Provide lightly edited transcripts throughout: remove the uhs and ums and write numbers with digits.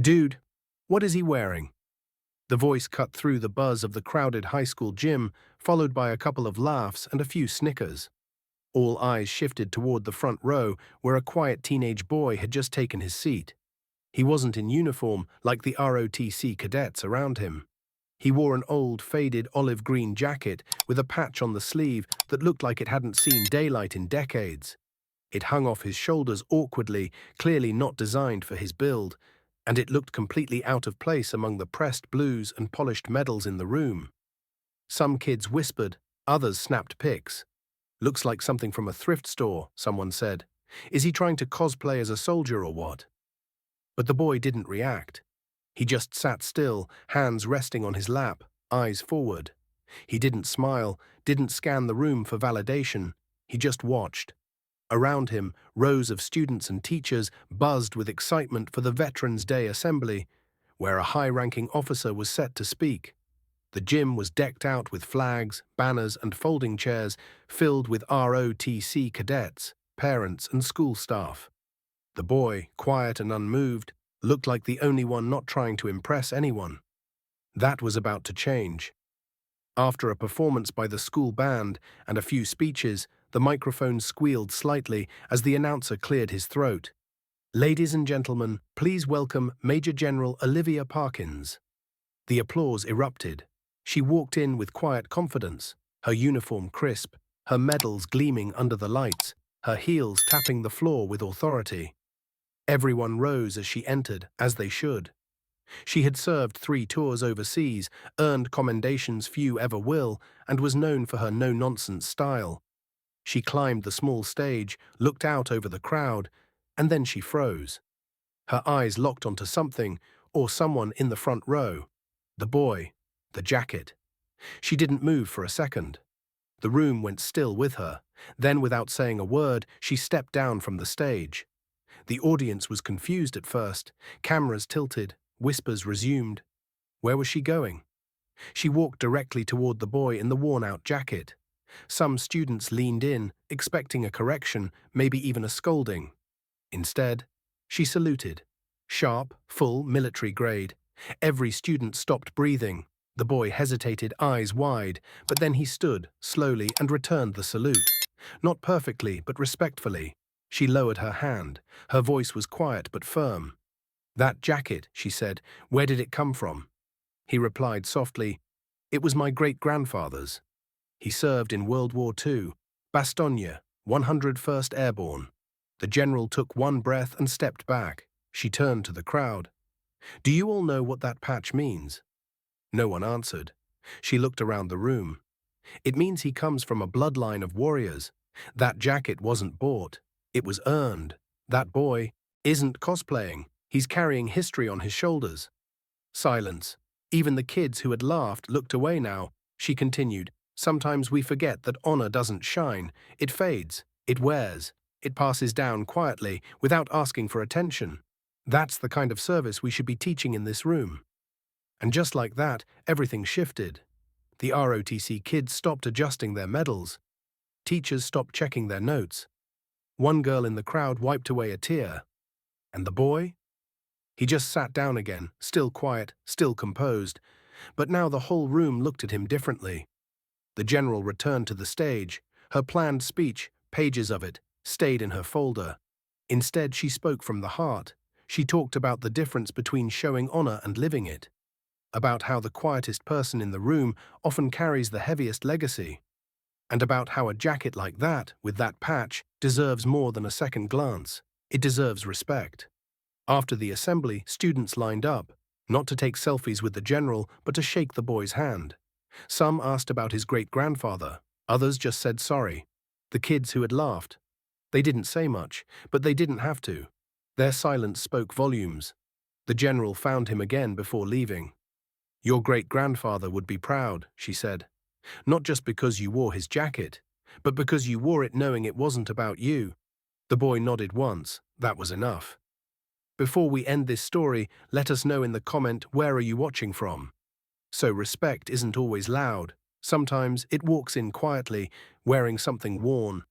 Dude, what is he wearing? The voice cut through the buzz of the crowded high school gym, followed by a couple of laughs and a few snickers. All eyes shifted toward the front row, where a quiet teenage boy had just taken his seat. He wasn't in uniform like the ROTC cadets around him. He wore an old, faded olive-green jacket with a patch on the sleeve that looked like it hadn't seen daylight in decades. It hung off his shoulders awkwardly, clearly not designed for his build, and it looked completely out of place among the pressed blues and polished medals in the room. Some kids whispered, others snapped pics. "Looks like something from a thrift store," someone said. "Is he trying to cosplay as a soldier or what?" But the boy didn't react. He just sat still, hands resting on his lap, eyes forward. He didn't smile, didn't scan the room for validation. He just watched. Around him, rows of students and teachers buzzed with excitement for the Veterans Day Assembly, where a high-ranking officer was set to speak. The gym was decked out with flags, banners, and folding chairs filled with ROTC cadets, parents, and school staff. The boy, quiet and unmoved, looked like the only one not trying to impress anyone. That was about to change. After a performance by the school band and a few speeches, the microphone squealed slightly as the announcer cleared his throat. "Ladies and gentlemen, please welcome Major General Olivia Parkins." The applause erupted. She walked in with quiet confidence, her uniform crisp, her medals gleaming under the lights, her heels tapping the floor with authority. Everyone rose as she entered, as they should. She had served 3 tours overseas, earned commendations few ever will, and was known for her no-nonsense style. She climbed the small stage, looked out over the crowd, and then she froze. Her eyes locked onto something, or someone in the front row. The boy, the jacket. She didn't move for a second. The room went still with her. Then, without saying a word, she stepped down from the stage. The audience was confused at first. Cameras tilted, whispers resumed. Where was she going? She walked directly toward the boy in the worn-out jacket. Some students leaned in, expecting a correction, maybe even a scolding. Instead, she saluted. Sharp, full, military grade. Every student stopped breathing. The boy hesitated, eyes wide, but then he stood, slowly, and returned the salute. Not perfectly, but respectfully. She lowered her hand. Her voice was quiet but firm. "That jacket," she said, "where did it come from?" He replied softly, "It was my great-grandfather's. He served in World War II, Bastogne, 101st Airborne." The general took one breath and stepped back. She turned to the crowd. "Do you all know what that patch means?" No one answered. She looked around the room. "It means he comes from a bloodline of warriors. That jacket wasn't bought. It was earned. That boy isn't cosplaying. He's carrying history on his shoulders." Silence. Even the kids who had laughed looked away now. She continued, "Sometimes we forget that honor doesn't shine. It fades. It wears. It passes down quietly, without asking for attention. That's the kind of service we should be teaching in this room." And just like that, everything shifted. The ROTC kids stopped adjusting their medals. Teachers stopped checking their notes. One girl in the crowd wiped away a tear. And the boy? He just sat down again, still quiet, still composed. But now the whole room looked at him differently. The general returned to the stage. Her planned speech, pages of it, stayed in her folder. Instead, she spoke from the heart. She talked about the difference between showing honor and living it. About how the quietest person in the room often carries the heaviest legacy. And about how a jacket like that, with that patch, deserves more than a second glance. It deserves respect. After the assembly, students lined up, not to take selfies with the general, but to shake the boy's hand. Some asked about his great-grandfather. Others just said sorry. The kids who had laughed. They didn't say much, but they didn't have to. Their silence spoke volumes. The general found him again before leaving. "Your great-grandfather would be proud," she said. "Not just because you wore his jacket, but because you wore it knowing it wasn't about you." The boy nodded once. That was enough. Before we end this story, let us know in the comment, where are you watching from? So respect isn't always loud. Sometimes it walks in quietly, wearing something worn.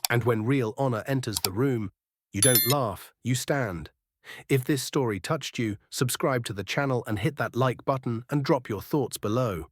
And when real honor enters the room, you don't laugh, you stand. If this story touched you, subscribe to the channel and hit that like button and drop your thoughts below.